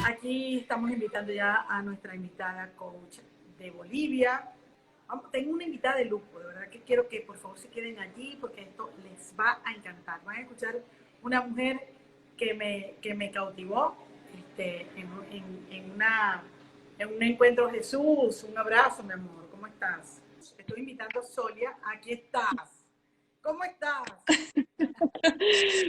Aquí estamos invitando ya a nuestra invitada coach de Bolivia. Tengo una invitada de lujo, de verdad que quiero que por favor se queden allí porque esto les va a encantar. Van a escuchar una mujer que me cautivó en un encuentro. Jesús, un abrazo, mi amor, ¿cómo estás? Estoy invitando a Solia, aquí estás. ¿Cómo estás?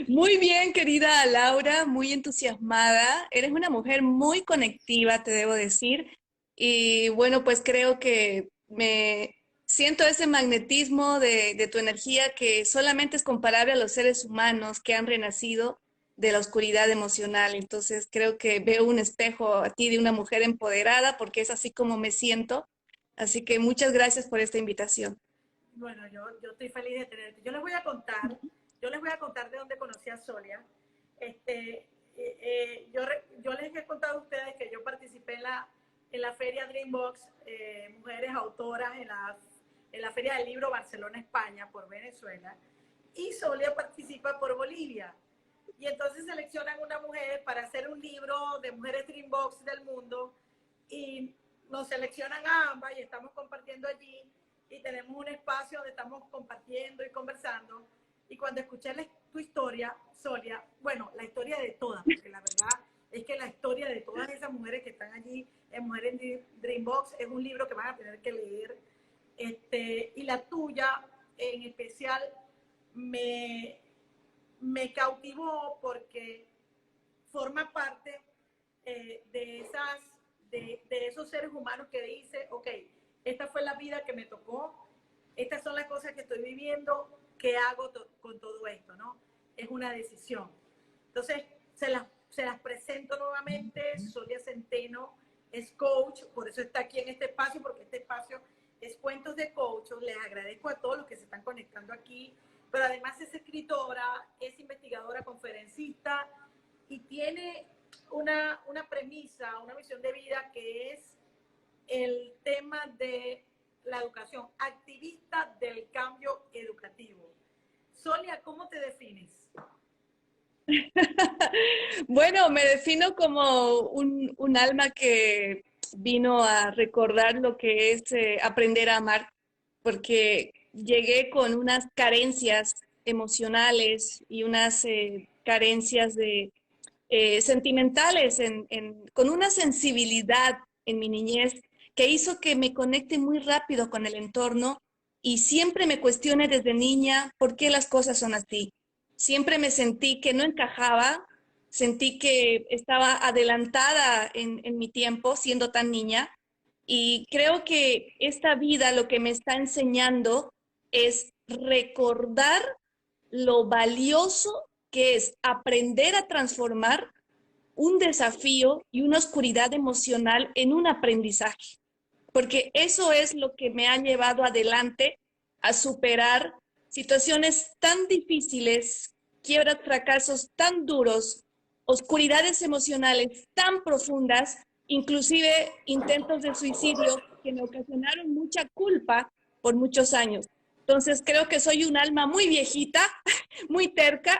Muy bien, querida Laura, muy entusiasmada. Eres una mujer muy conectiva, te debo decir. Y bueno, pues creo que me siento ese magnetismo de tu energía que solamente es comparable a los seres humanos que han renacido de la oscuridad emocional. Entonces creo que veo un espejo a ti de una mujer empoderada porque es así como me siento. Así que muchas gracias por esta invitación. Bueno, yo estoy feliz de tenerte. Yo les voy a contar de dónde conocí a Solia. Yo les he contado a ustedes que yo participé en la feria Dreambox, Mujeres Autoras, en la Feria del Libro Barcelona, España, por Venezuela. Y Solia participa por Bolivia. Y entonces seleccionan una mujer para hacer un libro de mujeres Dreambox del mundo y nos seleccionan a ambas y estamos compartiendo allí y tenemos un espacio donde estamos compartiendo y conversando. Y cuando escuché tu historia, Solia, bueno, la historia de todas, porque la verdad es que la historia de todas esas mujeres que están allí en Mujeres Dreambox es un libro que van a tener que leer. Y la tuya en especial me, me cautivó porque forma parte de esos seres humanos que dice, ok, esta fue la vida que me tocó, estas son las cosas que estoy viviendo, ¿qué hago con todo esto? ¿No? Es una decisión. Entonces, se las presento nuevamente. Solia Centeno es coach, por eso está aquí en este espacio, porque este espacio es Cuentos de Coach. Les agradezco a todos los que se están conectando aquí, pero además es escritora, es investigadora, conferencista y tiene una premisa, una visión de vida que es el tema de la educación, activista del cambio educativo. Solia, ¿cómo te defines? Bueno, me defino como un alma que vino a recordar lo que es aprender a amar, porque llegué con unas carencias emocionales y unas carencias de, sentimentales, con una sensibilidad en mi niñez que hizo que me conecte muy rápido con el entorno y siempre me cuestione desde niña por qué las cosas son así. Siempre me sentí que no encajaba, sentí que estaba adelantada en mi tiempo siendo tan niña y creo que esta vida lo que me está enseñando es recordar lo valioso que es aprender a transformar un desafío y una oscuridad emocional en un aprendizaje, porque eso es lo que me ha llevado adelante a superar situaciones tan difíciles, quiebras, fracasos tan duros, oscuridades emocionales tan profundas, inclusive intentos de suicidio que me ocasionaron mucha culpa por muchos años. Entonces creo que soy un alma muy viejita, muy terca,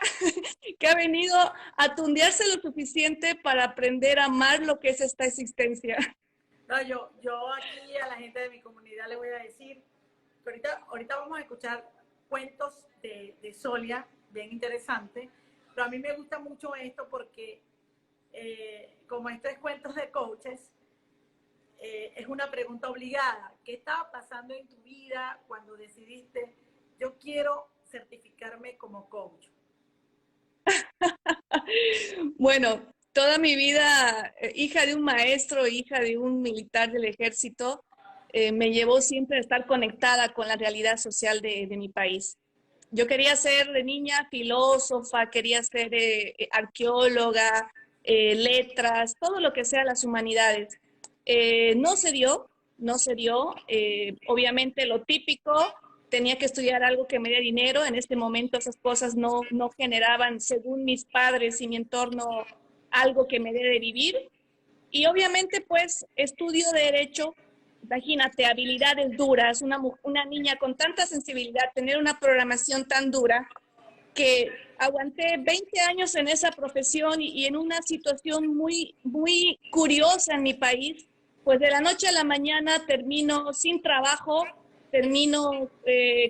que ha venido a tundearse lo suficiente para aprender a amar lo que es esta existencia. No, yo aquí a la gente de mi comunidad le voy a decir que ahorita vamos a escuchar cuentos de Solia, bien interesante, pero a mí me gusta mucho esto porque como esto es cuentos de coaches, es una pregunta obligada. ¿Qué estaba pasando en tu vida cuando decidiste, yo quiero certificarme como coach? Bueno, toda mi vida, hija de un maestro, hija de un militar del ejército, me llevó siempre a estar conectada con la realidad social de mi país. Yo quería ser de niña filósofa, quería ser arqueóloga, letras, todo lo que sea las humanidades. No se dio, no se dio. Obviamente lo típico, tenía que estudiar algo que me dé dinero. En este momento esas cosas no generaban, según mis padres y mi entorno, algo que me dé de vivir. Y obviamente pues estudio derecho, imagínate, habilidades duras, una niña con tanta sensibilidad, tener una programación tan dura que aguanté 20 años en esa profesión y en una situación muy, muy curiosa en mi país, pues de la noche a la mañana termino sin trabajo, termino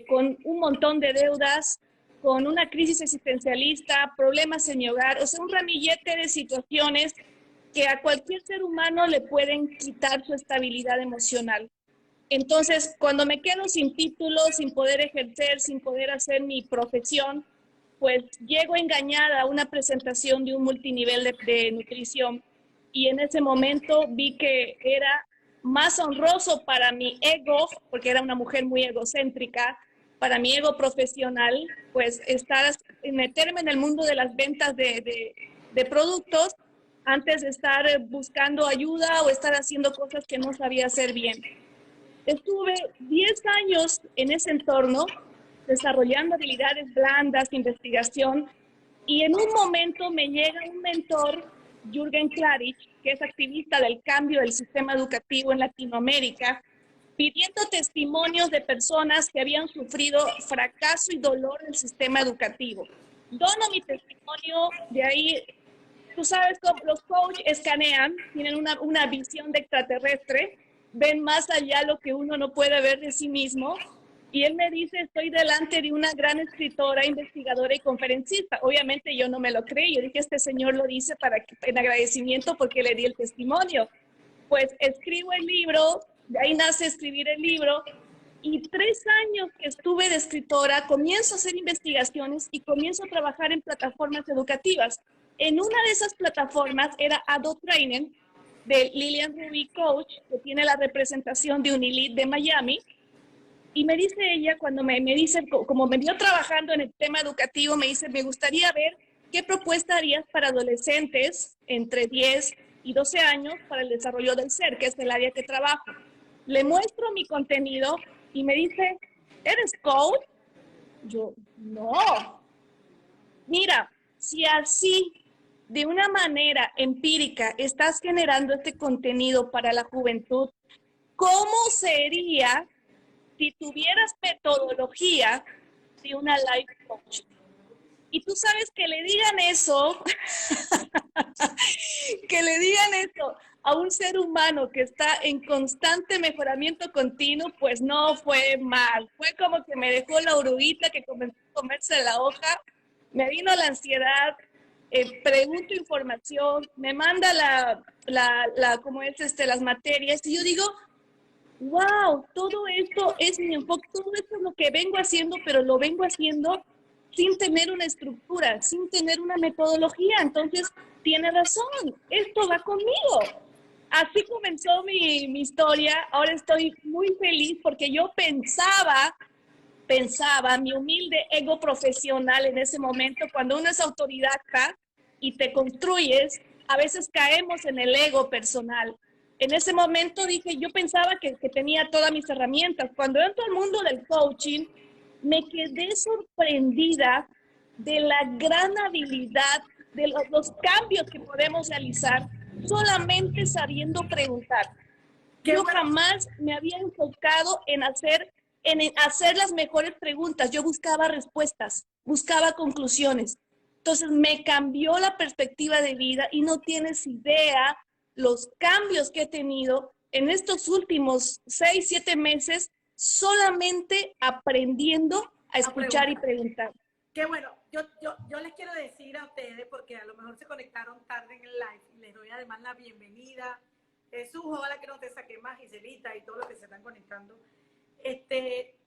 con un montón de deudas, con una crisis existencialista, problemas en mi hogar, o sea, un ramillete de situaciones que a cualquier ser humano le pueden quitar su estabilidad emocional. Entonces, cuando me quedo sin título, sin poder ejercer, sin poder hacer mi profesión, pues llego engañada a una presentación de un multinivel de nutrición y en ese momento vi que era más honroso para mi ego, porque era una mujer muy egocéntrica, para mi ego profesional, pues meterme en el mundo de las ventas de productos antes de estar buscando ayuda o estar haciendo cosas que no sabía hacer bien. Estuve 10 años en ese entorno, desarrollando habilidades blandas, investigación, y en un momento me llega un mentor, Jürgen Klarich, que es activista del cambio del sistema educativo en Latinoamérica, pidiendo testimonios de personas que habían sufrido fracaso y dolor del sistema educativo. Dono mi testimonio, de ahí, tú sabes, los coaches escanean, tienen una visión de extraterrestre, ven más allá lo que uno no puede ver de sí mismo. Y él me dice, estoy delante de una gran escritora, investigadora y conferencista. Obviamente yo no me lo creí. Yo dije, este señor lo dice en agradecimiento porque le di el testimonio. Pues escribo el libro, de ahí nace escribir el libro. Y 3 años que estuve de escritora, comienzo a hacer investigaciones y comienzo a trabajar en plataformas educativas. En una de esas plataformas era Adult Training, de Lilian Ruby Coach, que tiene la representación de Unilead de Miami. Y me dice ella, cuando me dice, como me vio trabajando en el tema educativo, me dice, me gustaría ver qué propuesta harías para adolescentes entre 10 y 12 años para el desarrollo del ser, que es el área que trabajo. Le muestro mi contenido y me dice, ¿eres coach? Yo, no. Mira, si así, de una manera empírica, estás generando este contenido para la juventud, ¿cómo sería si tuvieras metodología de una life coach? Y tú sabes que le digan eso, que le digan eso a un ser humano que está en constante mejoramiento continuo, pues no fue mal. Fue como que me dejó la oruguita que comenzó a comerse la hoja, me vino la ansiedad, pregunto información, me manda ¿cómo es las materias? Y yo digo, wow, todo esto es mi enfoque, todo esto es lo que vengo haciendo, pero lo vengo haciendo sin tener una estructura, sin tener una metodología. Entonces, tiene razón, esto va conmigo. Así comenzó mi historia. Ahora estoy muy feliz porque yo pensaba, mi humilde ego profesional en ese momento, cuando uno es autodidacta y te construyes, a veces caemos en el ego personal. En ese momento dije, yo pensaba que tenía todas mis herramientas. Cuando entro al mundo del coaching, me quedé sorprendida de la gran habilidad, de los cambios que podemos realizar solamente sabiendo preguntar. Yo jamás me había enfocado en hacer las mejores preguntas. Yo buscaba respuestas, buscaba conclusiones. Entonces me cambió la perspectiva de vida y no tienes idea los cambios que he tenido en estos últimos 6, 7 meses solamente aprendiendo a escuchar y preguntar. Qué bueno, yo les quiero decir a ustedes, porque a lo mejor se conectaron tarde en el live, y les doy además la bienvenida. Jesús, ojalá que no te saque más, Giselita y todos los que se están conectando. Que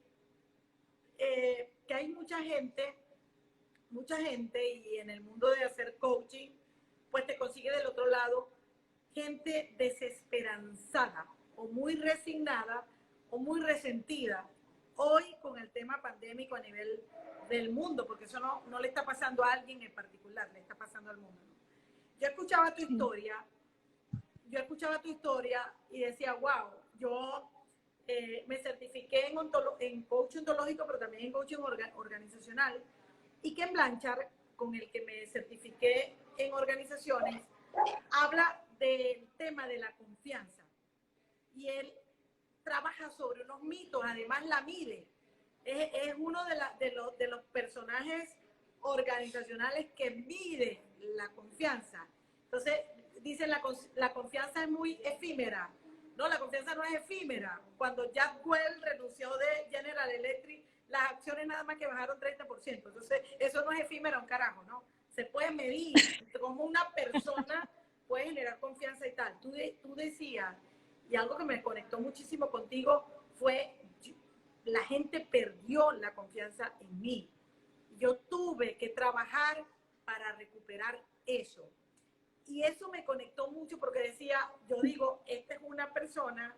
hay mucha gente, y en el mundo de hacer coaching, pues te consigue del otro lado gente desesperanzada, o muy resignada, o muy resentida, hoy con el tema pandémico a nivel del mundo, porque eso no le está pasando a alguien en particular, le está pasando al mundo, ¿no? Yo escuchaba tu historia y decía, wow, yo me certifiqué en coaching ontológico, pero también en coaching organizacional, y Ken Blanchard, con el que me certifiqué en organizaciones, habla del tema de la confianza. Y él trabaja sobre unos mitos, además la mide. Es uno de los personajes organizacionales que miden la confianza. Entonces, dicen la confianza es muy efímera. No, la confianza no es efímera. Cuando Jack Welch renunció de General Electric, las acciones nada más que bajaron 30%. Entonces, eso no es efímera un carajo, ¿no? Se puede medir cómo una persona puede generar confianza y tal. Tú decías, y algo que me conectó muchísimo contigo fue, la gente perdió la confianza en mí. Yo tuve que trabajar para recuperar eso. Y eso me conectó mucho porque decía, yo digo, esta es una persona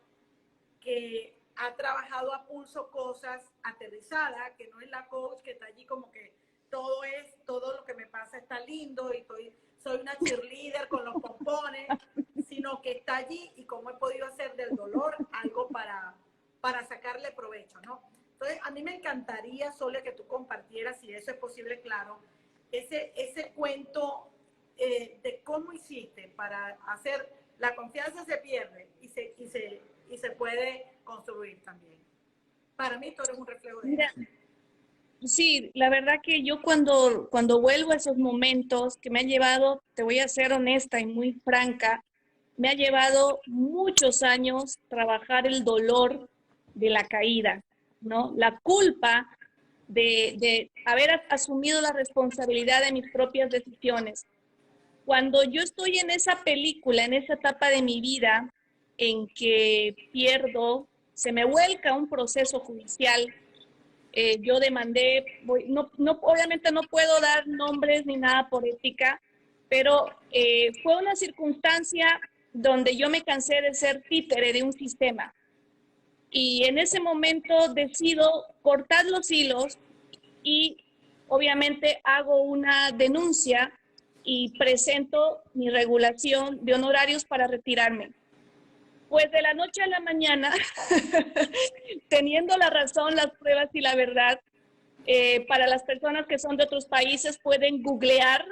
que ha trabajado a pulso cosas aterrizadas, que no es la coach que está allí como que todo lo que me pasa está lindo y soy una cheerleader con los pompones, sino que está allí y cómo he podido hacer del dolor algo para sacarle provecho, ¿no? Entonces, a mí me encantaría, Sole, que tú compartieras, si eso es posible, claro, ese cuento de cómo hiciste para hacer, la confianza se pierde y se puede construir también. Para mí, tú eres un reflejo de eso. Sí, la verdad que yo cuando vuelvo a esos momentos que me han llevado, te voy a ser honesta y muy franca, me ha llevado muchos años trabajar el dolor de la caída, ¿no? La culpa de haber asumido la responsabilidad de mis propias decisiones. Cuando yo estoy en esa película, en esa etapa de mi vida en que pierdo, se me vuelca un proceso judicial. Yo demandé, obviamente no puedo dar nombres ni nada por ética, pero fue una circunstancia donde yo me cansé de ser títere de un sistema. Y en ese momento decido cortar los hilos y obviamente hago una denuncia y presento mi regulación de honorarios para retirarme. Pues de la noche a la mañana, teniendo la razón, las pruebas y la verdad, para las personas que son de otros países pueden googlear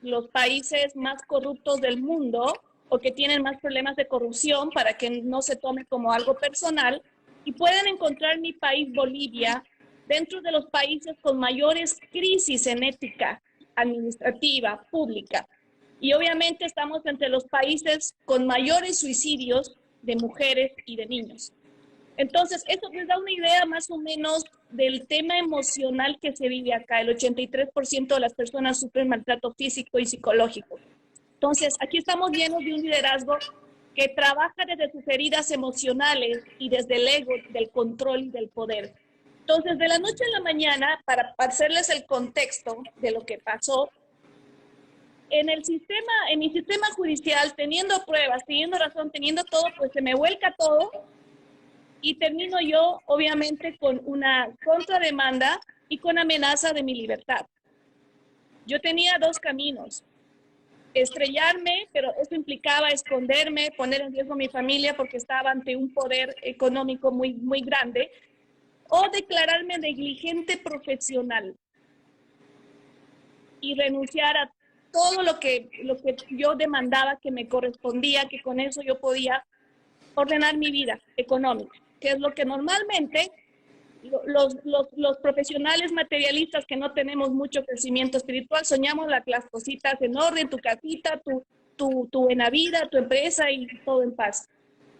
los países más corruptos del mundo o que tienen más problemas de corrupción para que no se tome como algo personal y pueden encontrar mi país, Bolivia, dentro de los países con mayores crisis en ética administrativa, pública. Y obviamente estamos entre los países con mayores suicidios de mujeres y de niños. Entonces, esto les da una idea más o menos del tema emocional que se vive acá. El 83% de las personas sufren maltrato físico y psicológico. Entonces, aquí estamos llenos de un liderazgo que trabaja desde sus heridas emocionales y desde el ego, del control y del poder. Entonces, de la noche a la mañana, para hacerles el contexto de lo que pasó, en mi sistema judicial, teniendo pruebas, teniendo razón, teniendo todo, pues se me vuelca todo y termino yo, obviamente, con una contrademanda y con amenaza de mi libertad. Yo tenía dos caminos: estrellarme, pero eso implicaba esconderme, poner en riesgo a mi familia porque estaba ante un poder económico muy, muy grande, o declararme negligente profesional y renunciar a todo lo que yo demandaba que me correspondía, que con eso yo podía ordenar mi vida económica, que es lo que normalmente los profesionales materialistas que no tenemos mucho crecimiento espiritual soñamos, las cositas en orden, tu casita, tu buena vida, tu empresa y todo en paz.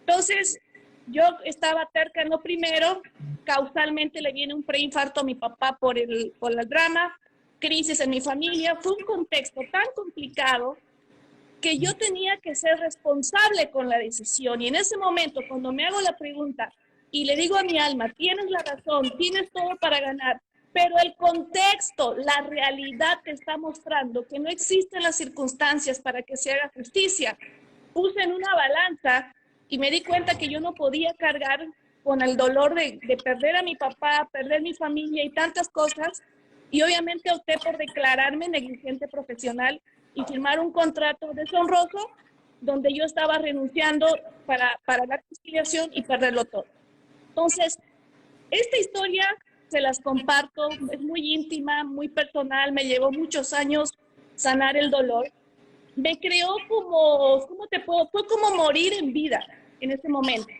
Entonces, yo estaba terca en lo primero, causalmente le viene un preinfarto a mi papá por la drama, crisis en mi familia, fue un contexto tan complicado que yo tenía que ser responsable con la decisión. Y en ese momento, cuando me hago la pregunta y le digo a mi alma, tienes la razón, tienes todo para ganar, pero el contexto, la realidad te está mostrando que no existen las circunstancias para que se haga justicia, puse en una balanza y me di cuenta que yo no podía cargar con el dolor de perder a mi papá, perder mi familia y tantas cosas. Y obviamente opté por declararme negligente profesional y firmar un contrato deshonroso donde yo estaba renunciando para la conciliación y perderlo todo. Entonces, esta historia se las comparto, es muy íntima, muy personal, me llevó muchos años sanar el dolor. Me creó fue como morir en vida en ese momento.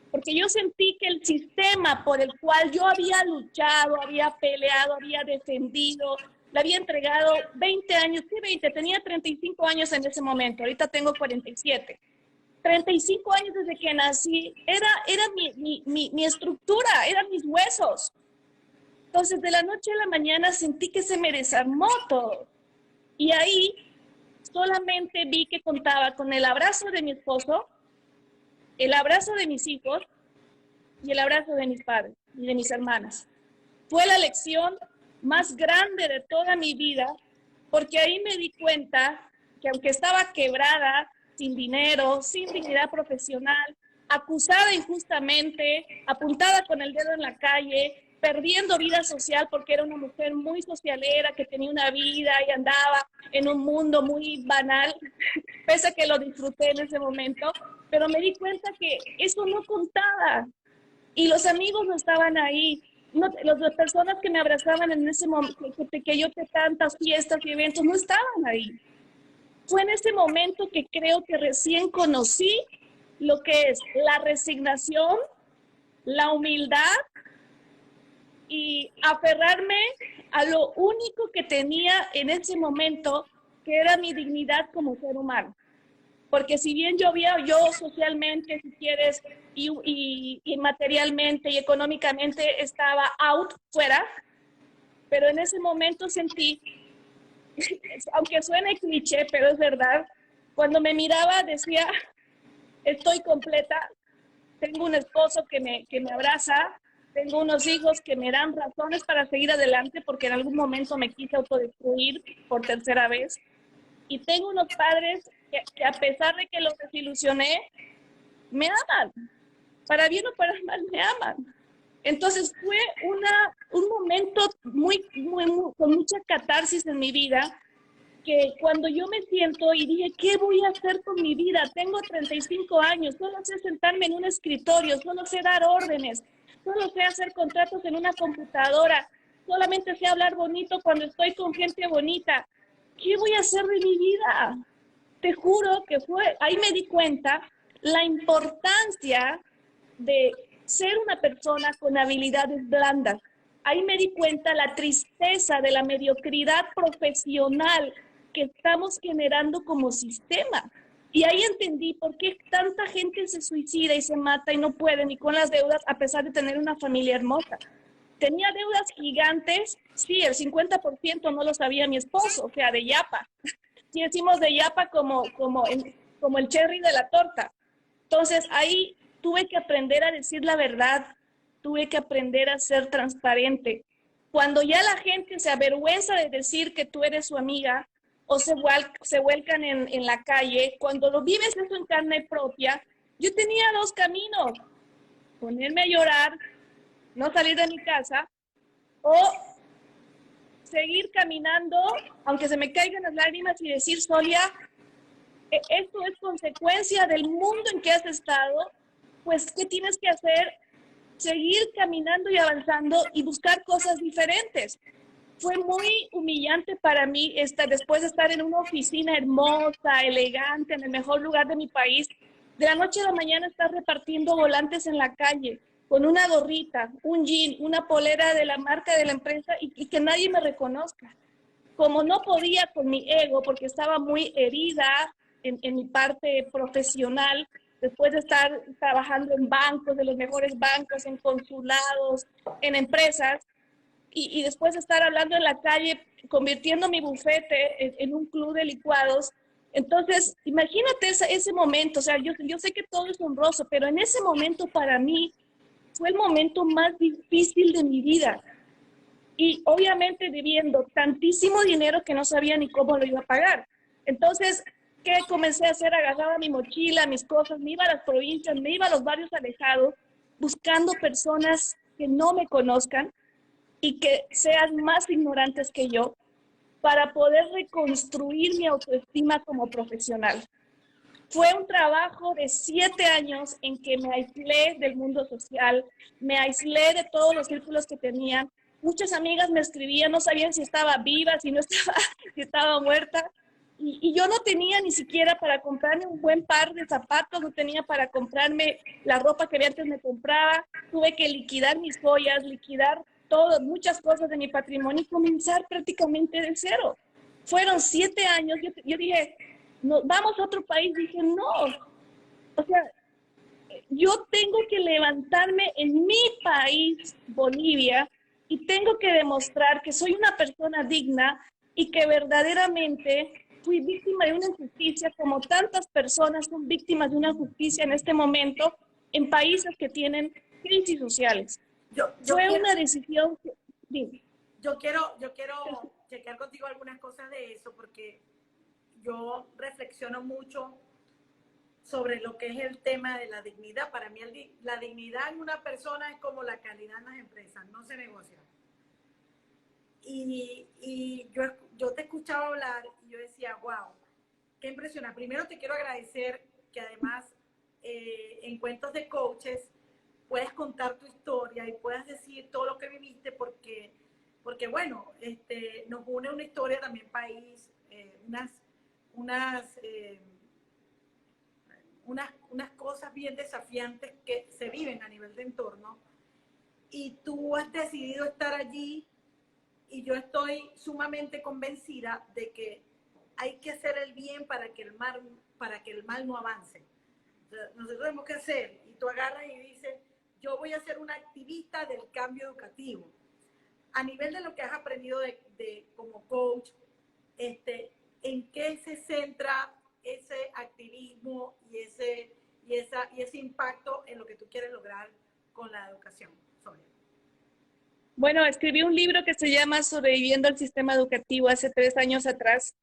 Porque yo sentí que el sistema por el cual yo había luchado, había peleado, había defendido le había entregado 20 años, ¿qué 20? Tenía 35 años en ese momento, ahorita tengo 47. 35 años desde que nací, era mi estructura, eran mis huesos. Entonces, de la noche a la mañana sentí que se me desarmó todo. Y ahí solamente vi que contaba con el abrazo de mi esposo, el abrazo de mis hijos y el abrazo de mis padres y de mis hermanas. Fue la lección más grande de toda mi vida, porque ahí me di cuenta que aunque estaba quebrada, sin dinero, sin dignidad profesional, acusada injustamente, apuntada con el dedo en la calle, perdiendo vida social porque era una mujer muy socialera, que tenía una vida y andaba en un mundo muy banal, pese a que lo disfruté en ese momento, pero me di cuenta que eso no contaba y los amigos no estaban ahí. No, las personas que me abrazaban en ese momento, que yo de tantas fiestas y eventos, no estaban ahí. Fue en ese momento que creo que recién conocí lo que es la resignación, la humildad y aferrarme a lo único que tenía en ese momento, que era mi dignidad como ser humano. Porque si bien yo socialmente, si quieres, y materialmente y económicamente estaba out, fuera, pero en ese momento sentí, aunque suene cliché, pero es verdad, cuando me miraba decía, estoy completa, tengo un esposo que me abraza, tengo unos hijos que me dan razones para seguir adelante porque en algún momento me quise autodestruir por tercera vez, y tengo unos padres que a pesar de que los desilusioné, me aman, para bien o para mal me aman. Entonces fue un momento con mucha catarsis en mi vida, que cuando yo me siento y dije, ¿qué voy a hacer con mi vida? Tengo 35 años, solo sé sentarme en un escritorio, solo sé dar órdenes, solo sé hacer contratos en una computadora, solamente sé hablar bonito cuando estoy con gente bonita. ¿Qué voy a hacer de mi vida? Te juro que ahí me di cuenta la importancia de ser una persona con habilidades blandas. Ahí me di cuenta la tristeza de la mediocridad profesional que estamos generando como sistema. Y ahí entendí por qué tanta gente se suicida y se mata y no puede ni con las deudas a pesar de tener una familia hermosa. Tenía deudas gigantes, sí, el 50% no lo sabía mi esposo, o sea, de yapa. Sí, decimos de yapa como el cherry de la torta. Entonces ahí tuve que aprender a decir la verdad, tuve que aprender a ser transparente. Cuando ya la gente se avergüenza de decir que tú eres su amiga o se vuelcan en la calle, cuando lo vives eso en carne propia, yo tenía dos caminos: ponerme a llorar, no salir de mi casa, o seguir caminando, aunque se me caigan las lágrimas, y decir, Solia, esto es consecuencia del mundo en que has estado, pues, ¿qué tienes que hacer? Seguir caminando y avanzando y buscar cosas diferentes. Fue muy humillante para mí después de estar en una oficina hermosa, elegante, en el mejor lugar de mi país, de la noche a la mañana estar repartiendo volantes en la calle, con una gorrita, un jean, una polera de la marca de la empresa y que nadie me reconozca. Como no podía con mi ego, porque estaba muy herida en mi parte profesional, después de estar trabajando en bancos, de los mejores bancos, en consulados, en empresas, y después de estar hablando en la calle, convirtiendo mi bufete en un club de licuados. Entonces, imagínate ese momento, o sea, yo sé que todo es honroso, pero en ese momento para mí fue el momento más difícil de mi vida. Y obviamente debiendo tantísimo dinero que no sabía ni cómo lo iba a pagar. Entonces, ¿qué comencé a hacer? Agarraba mi mochila, mis cosas, me iba a las provincias, me iba a los barrios alejados, buscando personas que no me conozcan y que sean más ignorantes que yo, para poder reconstruir mi autoestima como profesional. Fue un trabajo de 7 años en que me aislé del mundo social, me aislé de todos los círculos que tenía. Muchas amigas me escribían, no sabían si estaba viva, si no estaba, si estaba muerta. Y yo no tenía ni siquiera para comprarme un buen par de zapatos, no tenía para comprarme la ropa que antes me compraba. Tuve que liquidar mis joyas, liquidar muchas cosas de mi patrimonio y comenzar prácticamente de cero. Fueron 7 años, yo dije, no, vamos a otro país, dije, no, o sea, yo tengo que levantarme en mi país, Bolivia, y tengo que demostrar que soy una persona digna y que verdaderamente fui víctima de una injusticia, como tantas personas son víctimas de una justicia en este momento en países que tienen crisis sociales. Fue una decisión que... Dime. Yo quiero chequear contigo algunas cosas de eso, porque yo reflexiono mucho sobre lo que es el tema de la dignidad. Para mí la dignidad en una persona es como la calidad en las empresas, no se negocia. Y yo te escuchaba hablar y yo decía, wow, qué impresionante. Primero te quiero agradecer que además en Cuentos de Coaches puedes contar tu historia y puedas decir todo lo que viviste, porque bueno, nos une una historia también país, unas cosas bien desafiantes que se viven a nivel de entorno, y tú has decidido estar allí, y yo estoy sumamente convencida de que hay que hacer el bien para que el mal no avance. O sea, nosotros tenemos que hacer, y tú agarras y dices, yo voy a ser una activista del cambio educativo. A nivel de lo que has aprendido como coach, ¿en qué se centra ese activismo y ese impacto en lo que tú quieres lograr con la educación, Sonia? Bueno, escribí un libro que se llama Sobreviviendo al Sistema Educativo hace 3 años atrás,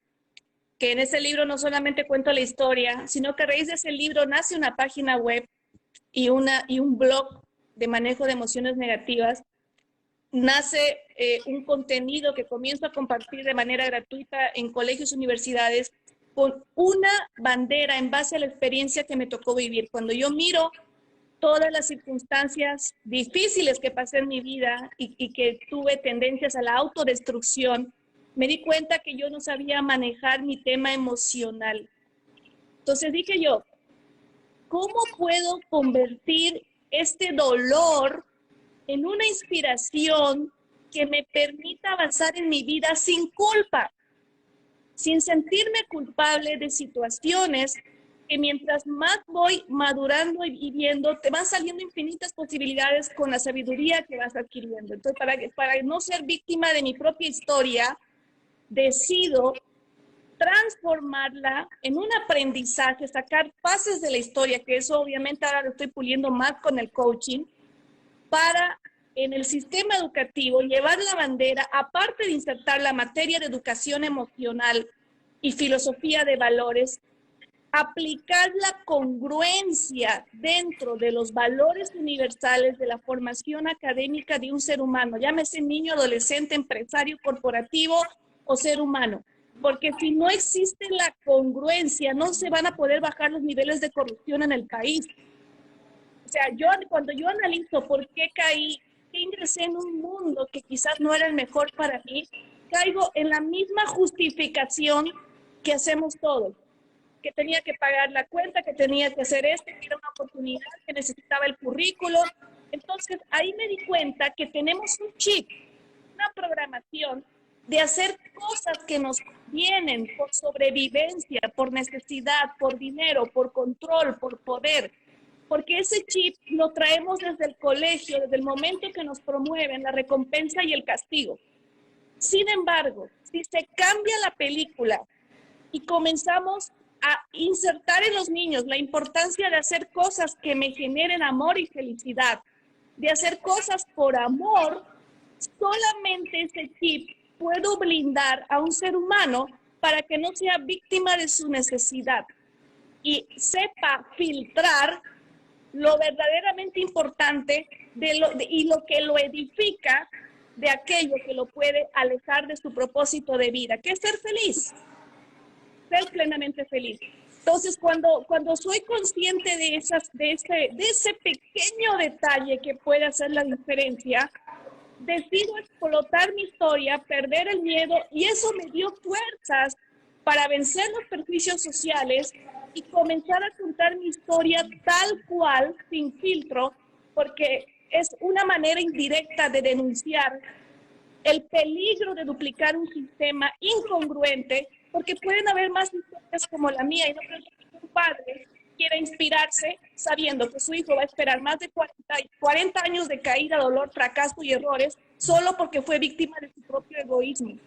que en ese libro no solamente cuento la historia, sino que a raíz de ese libro nace una página web y un blog de manejo de emociones negativas. Nace un contenido que comienzo a compartir de manera gratuita en colegios y universidades con una bandera en base a la experiencia que me tocó vivir. Cuando yo miro todas las circunstancias difíciles que pasé en mi vida y que tuve tendencias a la autodestrucción, me di cuenta que yo no sabía manejar mi tema emocional. Entonces dije yo, ¿cómo puedo convertir este dolor en una inspiración que me permita avanzar en mi vida sin culpa, sin sentirme culpable de situaciones que mientras más voy madurando y viendo, te van saliendo infinitas posibilidades con la sabiduría que vas adquiriendo? Entonces, para no ser víctima de mi propia historia, decido transformarla en un aprendizaje, sacar pases de la historia, que eso obviamente ahora lo estoy puliendo más con el coaching, para en el sistema educativo llevar la bandera, aparte de insertar la materia de educación emocional y filosofía de valores, aplicar la congruencia dentro de los valores universales de la formación académica de un ser humano, llámese niño, adolescente, empresario, corporativo o ser humano. Porque si no existe la congruencia, no se van a poder bajar los niveles de corrupción en el país. O sea, cuando yo analizo por qué caí, que ingresé en un mundo que quizás no era el mejor para mí, caigo en la misma justificación que hacemos todos, que tenía que pagar la cuenta, que tenía que hacer esto, que era una oportunidad, que necesitaba el currículo. Entonces, ahí me di cuenta que tenemos un chip, una programación de hacer cosas que nos vienen por sobrevivencia, por necesidad, por dinero, por control, por poder. Porque ese chip lo traemos desde el colegio, desde el momento que nos promueven la recompensa y el castigo. Sin embargo, si se cambia la película y comenzamos a insertar en los niños la importancia de hacer cosas que me generen amor y felicidad, de hacer cosas por amor, solamente ese chip puedo blindar a un ser humano para que no sea víctima de su necesidad y sepa filtrar lo verdaderamente importante y lo que lo edifica de aquello que lo puede alejar de su propósito de vida, que es ser feliz, ser plenamente feliz. Entonces, cuando soy consciente de ese pequeño detalle que puede hacer la diferencia, decido explotar mi historia, perder el miedo, y eso me dio fuerzas para vencer los perjuicios sociales y comenzar a contar mi historia tal cual, sin filtro, porque es una manera indirecta de denunciar el peligro de duplicar un sistema incongruente, porque pueden haber más historias como la mía, y no creo que ningún padre quiera inspirarse sabiendo que su hijo va a esperar más de 40 años de caída, dolor, fracaso y errores, solo porque fue víctima de su propio egoísmo.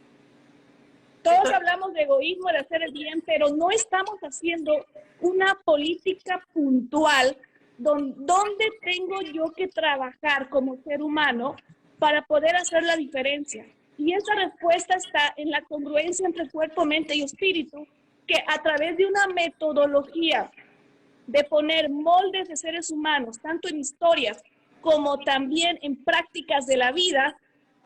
Todos hablamos de egoísmo, de hacer el bien, pero no estamos haciendo una política puntual donde tengo yo que trabajar como ser humano para poder hacer la diferencia. Y esa respuesta está en la congruencia entre cuerpo, mente y espíritu, que a través de una metodología de poner moldes de seres humanos, tanto en historias como también en prácticas de la vida,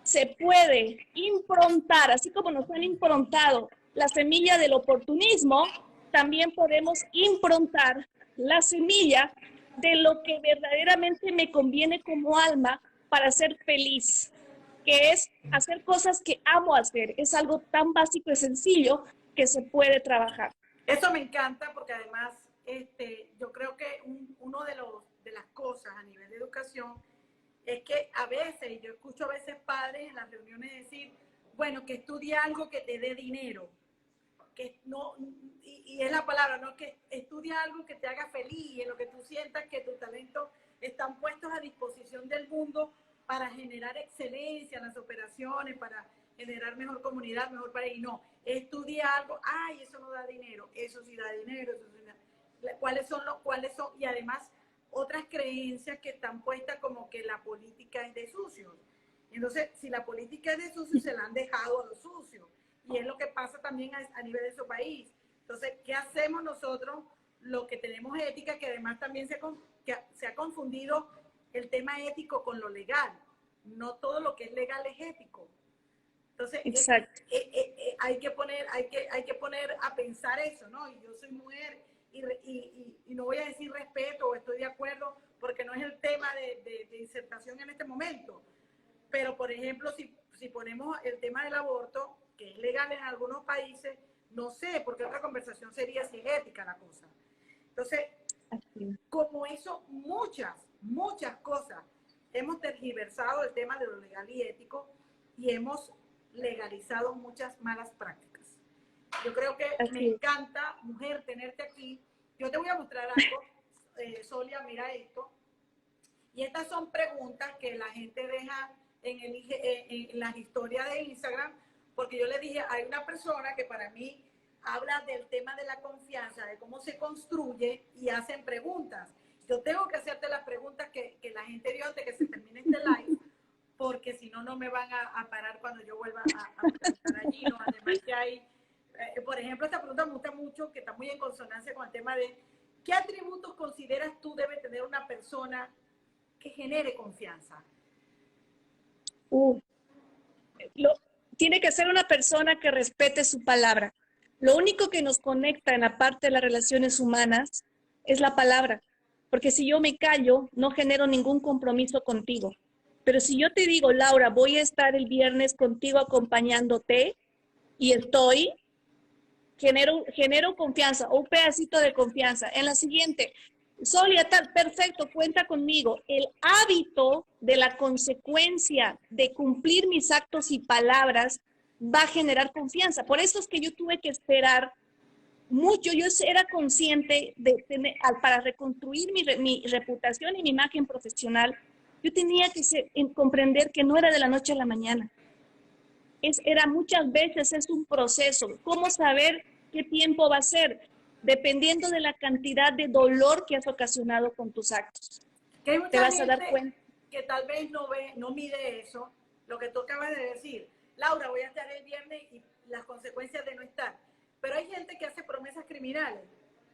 se puede improntar, así como nos han improntado la semilla del oportunismo, también podemos improntar la semilla de lo que verdaderamente me conviene como alma para ser feliz, que es hacer cosas que amo hacer. Es algo tan básico y sencillo que se puede trabajar. Eso me encanta porque además yo creo que uno de las cosas a nivel de educación es que a veces, yo escucho a veces padres en las reuniones decir, bueno, que estudie algo que te dé dinero, que no, y es la palabra, ¿no? Que estudia algo que te haga feliz, en lo que tú sientas que tus talentos están puestos a disposición del mundo para generar excelencia en las operaciones, para generar mejor comunidad, mejor país. No, estudia algo, ay, eso no da dinero, eso sí da dinero, eso sí da. ¿Cuáles son? Y además otras creencias que están puestas como que la política es de sucios. Entonces, si la política es de sucios, se la han dejado a los sucios. Y es lo que pasa también a nivel de su país. Entonces, ¿qué hacemos nosotros? Lo que tenemos ética, que además también se ha confundido el tema ético con lo legal. No todo lo que es legal es ético. Entonces, hay que poner a pensar eso, ¿no? Y yo soy mujer y no voy a decir respeto o estoy de acuerdo porque no es el tema de disertación en este momento. Pero, por ejemplo, si ponemos el tema del aborto, que es legal en algunos países, no sé, porque otra conversación sería si es ética la cosa. Entonces, como eso, muchas cosas. Hemos tergiversado el tema de lo legal y ético y hemos legalizado muchas malas prácticas. Yo creo que me encanta, mujer, tenerte aquí. Yo te voy a mostrar algo, Solia, mira esto. Y estas son preguntas que la gente deja en las historias de Instagram, porque yo le dije, hay una persona que para mí habla del tema de la confianza, de cómo se construye y hacen preguntas. Yo tengo que hacerte las preguntas que la gente dio antes que se termine este live, porque si no, no me van a parar cuando yo vuelva a preguntar allí, ¿no? Además que hay, por ejemplo, esta pregunta me gusta mucho, que está muy en consonancia con el tema de ¿qué atributos consideras tú debe tener una persona que genere confianza? Tiene que ser una persona que respete su palabra. Lo único que nos conecta en la parte de las relaciones humanas es la palabra, porque si yo me callo, no genero ningún compromiso contigo. Pero si yo te digo, Laura, voy a estar el viernes contigo acompañándote y genero confianza o un pedacito de confianza. En la siguiente, Solia, tal, perfecto, cuenta conmigo. El hábito de la consecuencia de cumplir mis actos y palabras va a generar confianza. Por eso es que yo tuve que esperar mucho. Yo era consciente de tener, para reconstruir mi reputación y mi imagen profesional, yo tenía que comprender que no era de la noche a la mañana. Era muchas veces es un proceso. ¿Cómo saber qué tiempo va a ser? Dependiendo de la cantidad de dolor que has ocasionado con tus actos. Que hay mucha te vas gente a dar cuenta. que tal vez no mide eso, lo que tú acabas de decir. Laura, voy a estar el viernes y las consecuencias de no estar. Pero hay gente que hace promesas criminales.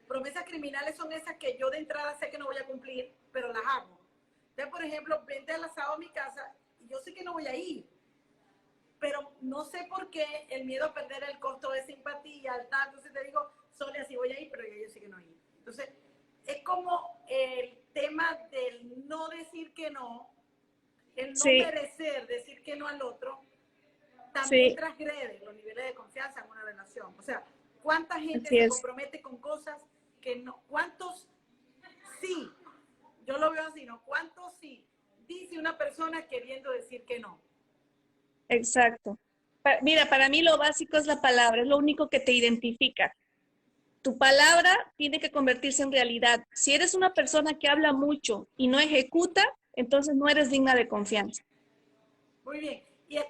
Promesas criminales son esas que yo de entrada sé que no voy a cumplir, pero las hago. Entonces, por ejemplo, vente al asado a mi casa y yo sé que no voy a ir. Pero no sé por qué el miedo a perder el costo de simpatía, al tal, entonces te digo, Sonia, sí voy a ir, pero yo sé que no ir. Entonces, es como el tema del no decir que no, el no merecer decir que no al otro, también transgrede los niveles de confianza en una relación. O sea, ¿cuánta gente se compromete con cosas que no? ¿Cuántos sí? Yo lo veo así, ¿no? ¿Cuántos sí? dice una persona queriendo decir que no? Exacto. Mira, para mí lo básico es la palabra, es lo único que te identifica. Tu palabra tiene que convertirse en realidad. Si eres una persona que habla mucho y no ejecuta, entonces no eres digna de confianza. Muy bien.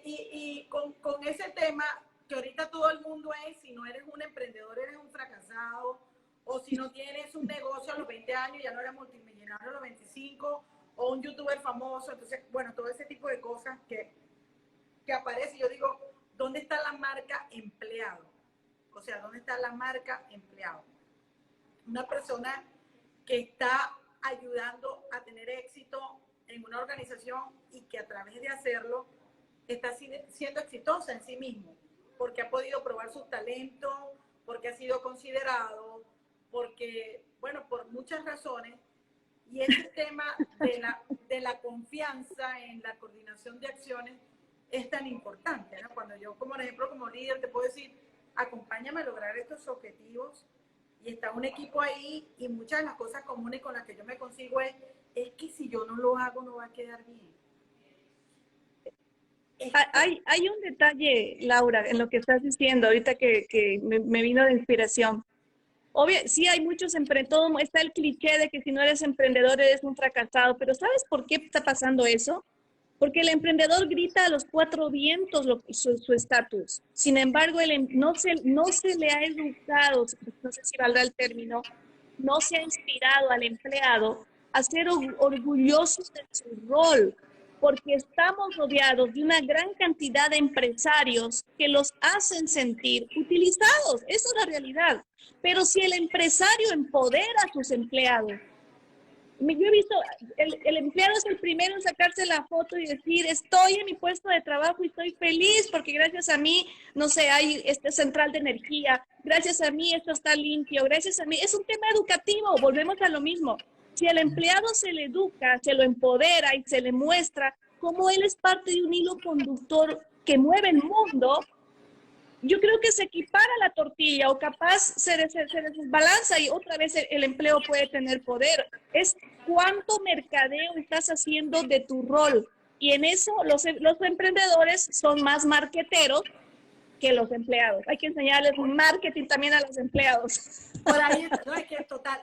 Y con ese tema, que ahorita todo el mundo es, si no eres un emprendedor, eres un fracasado, o si no tienes un negocio a los 20 años, ya no eres multimillonario a los 25, o un youtuber famoso. Entonces, bueno, todo ese tipo de cosas que aparece. Yo digo, ¿dónde está la marca empleado? O sea, ¿dónde está la marca empleado? Una persona que está ayudando a tener éxito en una organización y que a través de hacerlo está siendo exitosa en sí mismo, porque ha podido probar sus talentos, porque ha sido considerado, porque, bueno, por muchas razones. Y ese tema de la confianza en la coordinación de acciones es tan importante, ¿no? Cuando yo, como ejemplo, como líder, te puedo decir, acompáñame a lograr estos objetivos, y está un equipo ahí, y muchas de las cosas comunes con las que yo me consigo es que si yo no lo hago no va a quedar bien. Hay un detalle, Laura, en lo que estás diciendo ahorita que me vino de inspiración. Obvio, sí hay muchos emprendedores, está el cliché de que si no eres emprendedor eres un fracasado, pero ¿sabes por qué está pasando eso? Porque el emprendedor grita a los cuatro vientos su estatus. Sin embargo, no se le ha educado, no sé si valdrá el término, no se ha inspirado al empleado a ser orgullosos de su rol, porque estamos rodeados de una gran cantidad de empresarios que los hacen sentir utilizados. Esa es la realidad. Pero si el empresario empodera a sus empleados, yo he visto, el empleado es el primero en sacarse la foto y decir, estoy en mi puesto de trabajo y estoy feliz porque gracias a mí, no sé, hay este central de energía, gracias a mí esto está limpio, gracias a mí, es un tema educativo, volvemos a lo mismo. Si al empleado se le educa, se lo empodera y se le muestra cómo él es parte de un hilo conductor que mueve el mundo, yo creo que se equipara la tortilla o capaz se desbalanza y otra vez el empleo puede tener poder. Es cuánto mercadeo estás haciendo de tu rol. Y en eso los emprendedores son más marqueteros que los empleados. Hay que enseñarles marketing también a los empleados. Por ahí, no, es que total,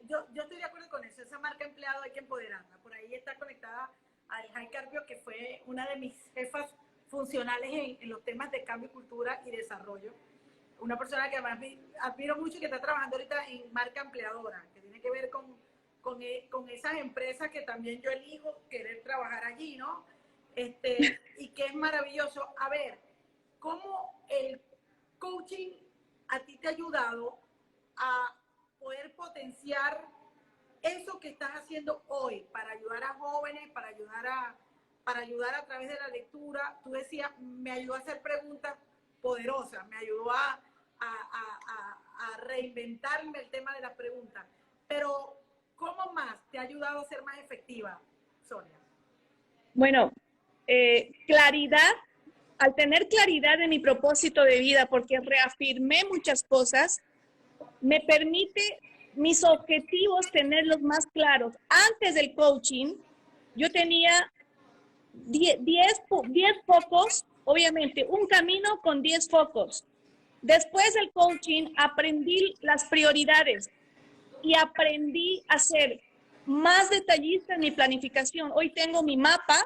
yo estoy de acuerdo con eso. Esa marca empleado hay que empoderarla. Por ahí está conectada a Jai Carpio, que fue una de mis jefas funcionales en los temas de cambio, cultura y desarrollo. Una persona que además me admiro mucho y que está trabajando ahorita en marca empleadora, que tiene que ver con esas empresas que también yo elijo querer trabajar allí, ¿no? Y que es maravilloso. A ver, ¿cómo el coaching a ti te ha ayudado a poder potenciar eso que estás haciendo hoy para ayudar a jóvenes, para ayudar a través de la lectura? Tú decías, me ayudó a hacer preguntas poderosas, me ayudó a reinventarme el tema de las preguntas. Pero, ¿cómo más te ha ayudado a ser más efectiva, Sonia? Bueno, claridad. Al tener claridad en mi propósito de vida, porque reafirmé muchas cosas, me permite mis objetivos tenerlos más claros. Antes del coaching, yo tenía 10 focos, obviamente, un camino con 10 focos. Después del coaching, aprendí las prioridades y aprendí a ser más detallista en mi planificación. Hoy tengo mi mapa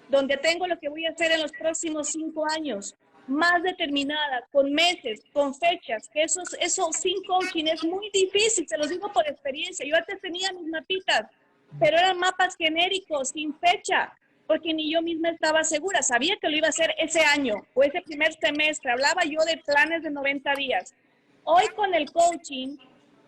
donde tengo lo que voy a hacer en los próximos 5 años, más determinada, con meses, con fechas, que eso sin coaching es muy difícil, se los digo por experiencia. Yo antes tenía mis mapitas, pero eran mapas genéricos, sin fecha, porque ni yo misma estaba segura, sabía que lo iba a hacer ese año o ese primer semestre, hablaba yo de planes de 90 días. Hoy con el coaching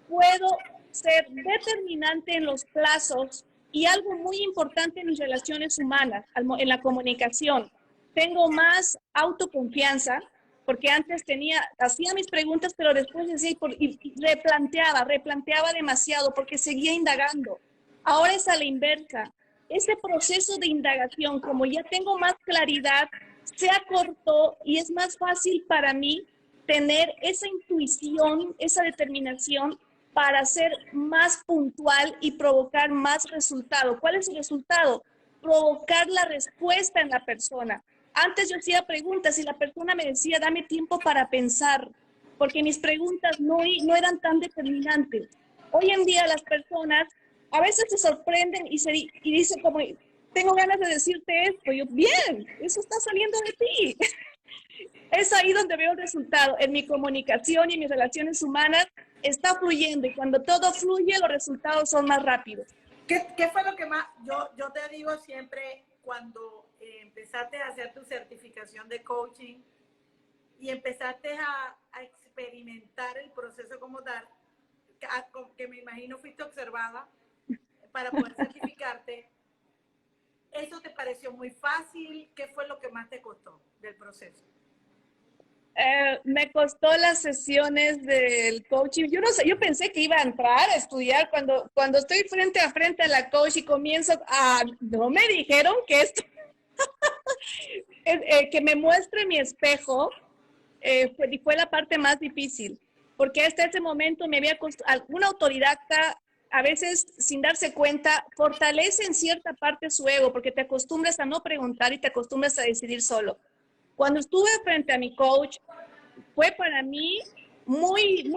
puedo ser determinante en los plazos y algo muy importante en mis relaciones humanas, en la comunicación. Tengo más autoconfianza, porque antes hacía mis preguntas, pero después decía y replanteaba demasiado, porque seguía indagando. Ahora es a la inversa. Ese proceso de indagación, como ya tengo más claridad, se acortó y es más fácil para mí tener esa intuición, esa determinación para ser más puntual y provocar más resultado. ¿Cuál es el resultado? provocar la respuesta en la persona. Antes yo hacía preguntas y la persona me decía, dame tiempo para pensar, porque mis preguntas no eran tan determinantes. Hoy en día las personas a veces se sorprenden y dicen como, tengo ganas de decirte esto. Yo, bien, eso está saliendo de ti. Es ahí donde veo el resultado. En mi comunicación y en mis relaciones humanas está fluyendo y cuando todo fluye los resultados son más rápidos. ¿Qué fue lo que más, yo te digo siempre cuando empezaste a hacer tu certificación de coaching y empezaste a experimentar el proceso como tal, que me imagino fuiste observada para poder certificarte, ¿eso te pareció muy fácil? ¿Qué fue lo que más te costó del proceso? Me costó las sesiones del coaching. Yo no sé, yo pensé que iba a entrar a estudiar cuando estoy frente a frente a la coach y comienzo a... No me dijeron que esto... que me muestre mi espejo fue la parte más difícil, porque hasta ese momento me había una autodidacta, a veces sin darse cuenta, fortalece en cierta parte su ego, porque te acostumbras a no preguntar y te acostumbras a decidir solo. Cuando estuve frente a mi coach, fue para mí muy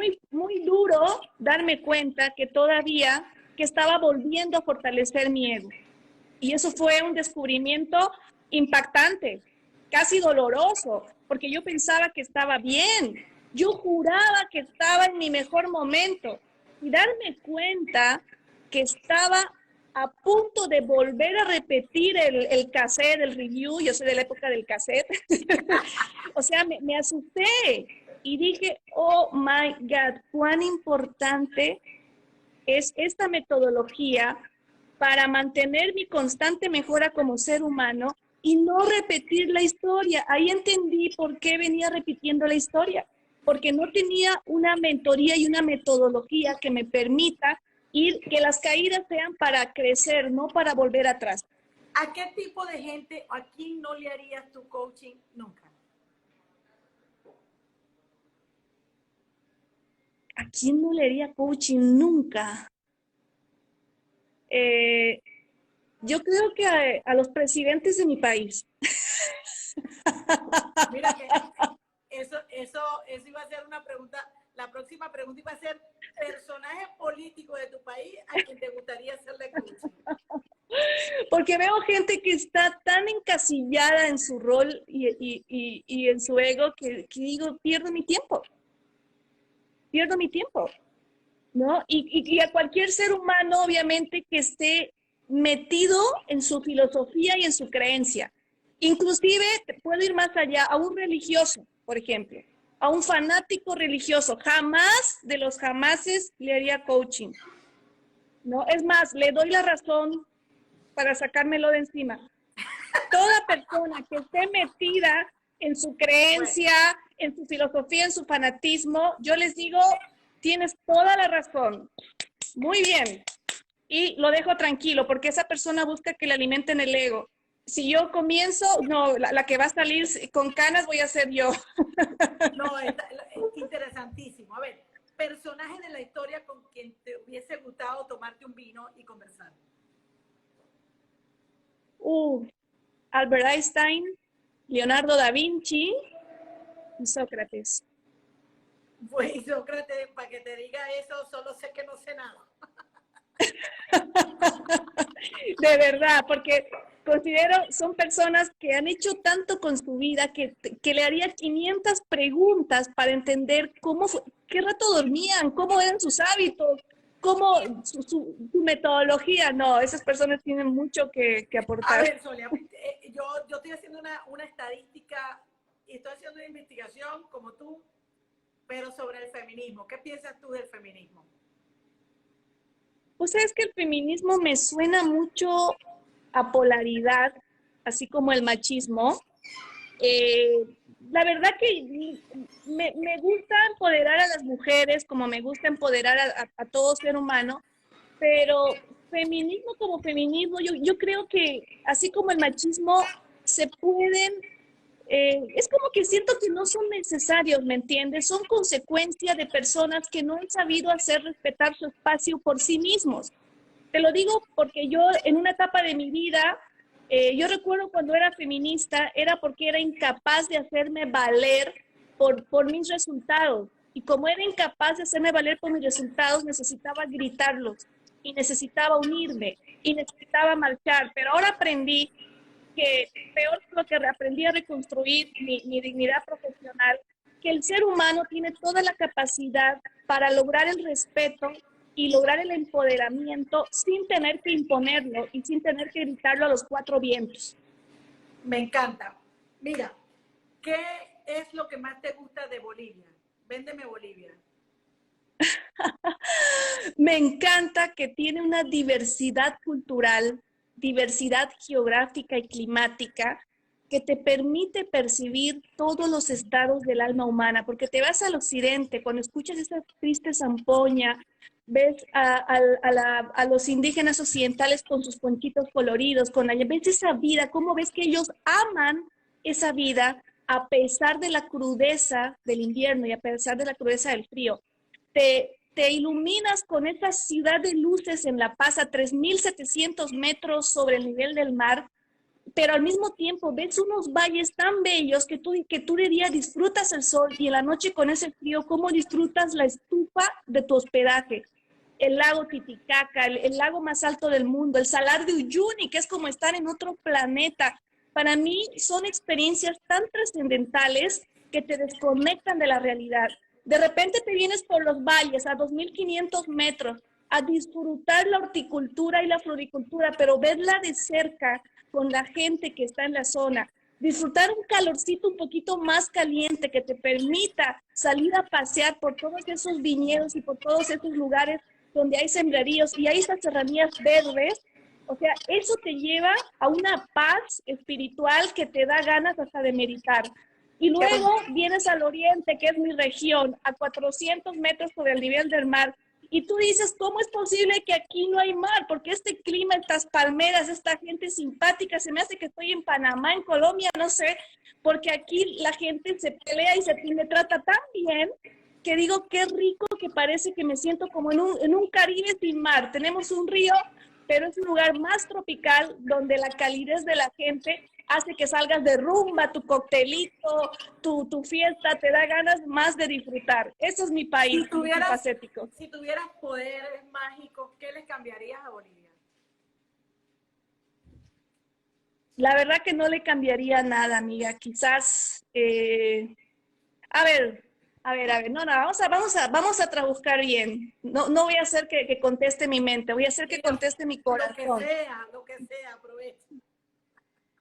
duro darme cuenta que estaba volviendo a fortalecer mi ego. Y eso fue un descubrimiento impactante, casi doloroso, porque yo pensaba que estaba bien. Yo juraba que estaba en mi mejor momento. Y darme cuenta que estaba a punto de volver a repetir el cassette, el review, yo soy de la época del cassette, o sea, me asusté y dije, oh my God, cuán importante es esta metodología para mantener mi constante mejora como ser humano y no repetir la historia. Ahí entendí por qué venía repitiendo la historia, porque no tenía una mentoría y una metodología que me permita que las caídas sean para crecer, no para volver atrás. ¿A qué tipo de gente, a quién no le harías tu coaching nunca? ¿A quién no le haría coaching nunca? Yo creo que a los presidentes de mi país. Mira que eso iba a ser una pregunta. La próxima pregunta iba a ser personaje político de tu país a quien te gustaría hacerle coaching. Porque veo gente que está tan encasillada en su rol y en su ego que digo, pierdo mi tiempo, ¿no? Y a cualquier ser humano, obviamente, que esté metido en su filosofía y en su creencia. Inclusive, puedo ir más allá, a un religioso, por ejemplo, a un fanático religioso. Jamás de los jamases le haría coaching, ¿no? Es más, le doy la razón para sacármelo de encima. Toda persona que esté metida en su creencia, en su filosofía, en su fanatismo, yo les digo, tienes toda la razón. Muy bien. Y lo dejo tranquilo, porque esa persona busca que le alimenten el ego. Si yo comienzo, no, la que va a salir con canas voy a ser yo. No, es interesantísimo. A ver, personaje de la historia con quien te hubiese gustado tomarte un vino y conversar. Albert Einstein, Leonardo da Vinci y Sócrates. Pues Sócrates, para que te diga eso, solo sé que no sé nada. De verdad, porque considero, son personas que han hecho tanto con su vida que le haría 500 preguntas para entender qué rato dormían, cómo eran sus hábitos, cómo su metodología. No, esas personas tienen mucho que aportar. A ver, Sonia, yo estoy haciendo una estadística y estoy haciendo una investigación como tú, pero sobre el feminismo. ¿Qué piensas tú del feminismo? Pues es que el feminismo me suena mucho a polaridad, así como el machismo. La verdad que me gusta empoderar a las mujeres, como me gusta empoderar a todo ser humano, pero feminismo como feminismo, yo creo que así como el machismo, se pueden... es como que siento que no son necesarios, ¿me entiendes? Son consecuencia de personas que no han sabido hacer respetar su espacio por sí mismos. Te lo digo porque yo en una etapa de mi vida Yo recuerdo cuando era feminista, era porque era incapaz de hacerme valer por mis resultados. Y como era incapaz de hacerme valer por mis resultados, necesitaba gritarlos y necesitaba unirme y necesitaba marchar. Pero ahora aprendí que, peor que lo que aprendí a reconstruir mi dignidad profesional, que el ser humano tiene toda la capacidad para lograr el respeto y lograr el empoderamiento sin tener que imponerlo y sin tener que gritarlo a los cuatro vientos. Me encanta. Mira, ¿qué es lo que más te gusta de Bolivia? Véndeme Bolivia. Me encanta que tiene una diversidad cultural, diversidad geográfica y climática que te permite percibir todos los estados del alma humana, porque te vas al occidente, cuando escuchas esa triste zampoña, ves a los indígenas occidentales con sus ponchitos coloridos, ves esa vida, cómo ves que ellos aman esa vida a pesar de la crudeza del invierno y a pesar de la crudeza del frío. Te iluminas con esta ciudad de luces en La Paz a 3.700 metros sobre el nivel del mar, pero al mismo tiempo ves unos valles tan bellos que tú de día disfrutas el sol y en la noche con ese frío, cómo disfrutas la estufa de tu hospedaje. El lago Titicaca, el lago más alto del mundo, el Salar de Uyuni, que es como estar en otro planeta. Para mí son experiencias tan trascendentales que te desconectan de la realidad. De repente te vienes por los valles a 2.500 metros a disfrutar la horticultura y la floricultura, pero verla de cerca con la gente que está en la zona. Disfrutar un calorcito un poquito más caliente que te permita salir a pasear por todos esos viñedos y por todos esos lugares donde hay sembradíos y hay esas serranías verdes. O sea, eso te lleva a una paz espiritual que te da ganas hasta de meditar. Y luego vienes al oriente, que es mi región, a 400 metros sobre el nivel del mar. Y tú dices, ¿cómo es posible que aquí no hay mar? Porque este clima, estas palmeras, esta gente simpática, se me hace que estoy en Panamá, en Colombia, no sé, porque aquí la gente se pelea y me trata tan bien que digo, qué rico que parece que me siento como en un Caribe sin mar. Tenemos un río, pero es un lugar más tropical donde la calidez de la gente hace que salgas de rumba, tu coctelito, tu fiesta, te da ganas más de disfrutar. Ese es mi país, multifacético. Si tuvieras poderes mágicos, ¿qué les cambiarías a Bolivia? La verdad que no le cambiaría nada, amiga. Quizás, a ver, no, vamos a trabajar bien. No voy a hacer que conteste mi mente, voy a hacer que conteste mi corazón. Lo que sea, aprovecha.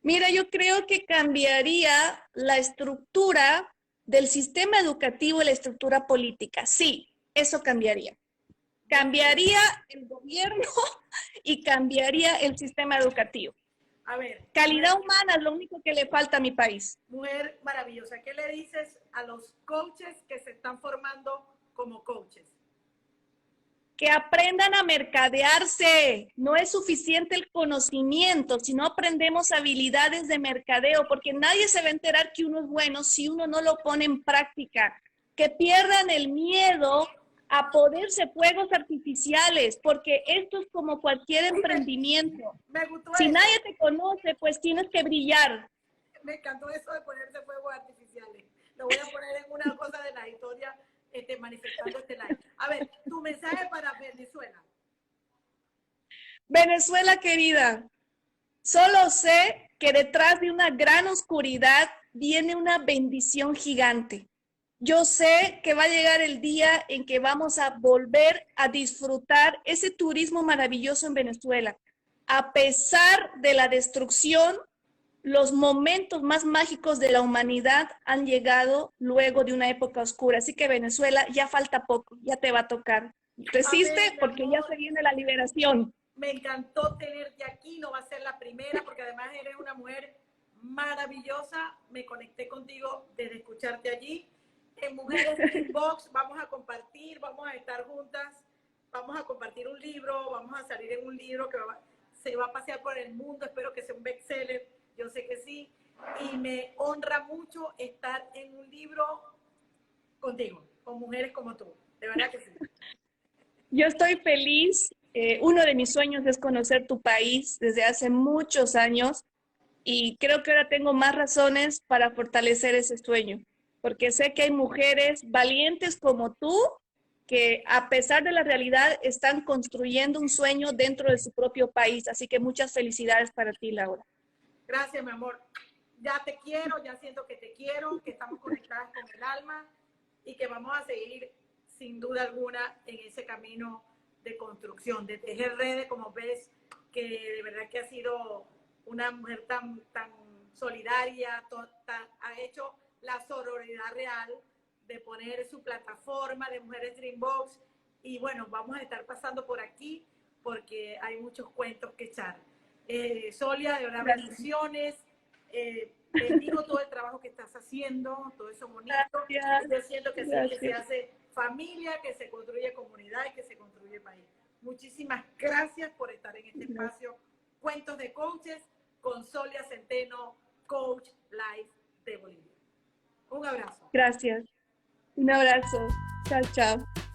Mira, yo creo que cambiaría la estructura del sistema educativo y la estructura política. Sí, eso cambiaría. Cambiaría el gobierno y cambiaría el sistema educativo. A ver. Calidad humana es lo único que le falta a mi país. Mujer maravillosa, ¿qué le dices a los coaches que se están formando como coaches? Que aprendan a mercadearse. No es suficiente el conocimiento, si no aprendemos habilidades de mercadeo, porque nadie se va a enterar que uno es bueno si uno no lo pone en práctica. Que pierdan el miedo a ponerse fuegos artificiales, porque esto es como cualquier emprendimiento. Me gustó si eso. Nadie te conoce, pues tienes que brillar. Me encantó eso de ponerse fuegos artificiales. Lo voy a poner en una cosa de la historia manifestando este live. A ver, tu mensaje para Venezuela. Venezuela querida, solo sé que detrás de una gran oscuridad viene una bendición gigante. Yo sé que va a llegar el día en que vamos a volver a disfrutar ese turismo maravilloso en Venezuela. A pesar de la destrucción, los momentos más mágicos de la humanidad han llegado luego de una época oscura. Así que Venezuela, ya falta poco, ya te va a tocar. Resiste porque ya se viene la liberación. Me encantó tenerte aquí, no va a ser la primera porque además eres una mujer maravillosa. Me conecté contigo desde escucharte allí. En Mujeres Inbox vamos a compartir, vamos a estar juntas, vamos a compartir un libro, vamos a salir en un libro que se va a pasear por el mundo, espero que sea un bestseller, yo sé que sí, y me honra mucho estar en un libro contigo, con mujeres como tú, de verdad que sí. Yo estoy feliz, uno de mis sueños es conocer tu país desde hace muchos años, y creo que ahora tengo más razones para fortalecer ese sueño, porque sé que hay mujeres valientes como tú que a pesar de la realidad están construyendo un sueño dentro de su propio país. Así que muchas felicidades para ti, Laura. Gracias, mi amor. Ya te quiero, ya siento que te quiero, que estamos conectadas con el alma y que vamos a seguir sin duda alguna en ese camino de construcción, de tejer redes, como ves, que de verdad que ha sido una mujer tan solidaria, ha hecho la sororidad real de poner su plataforma de Mujeres Dreambox. Y bueno, vamos a estar pasando por aquí porque hay muchos cuentos que echar. Solia, de verdad, bendiciones. Bendigo todo el trabajo que estás haciendo, todo eso bonito. Gracias. Yo siento que así es que se Gracias. hace familia, que se construye comunidad y que se construye país. Muchísimas gracias por estar en este espacio Cuentos de Coaches con Solia Centeno, Coach Life de Bolivia. Un abrazo. Gracias. Un abrazo. Chao, chao.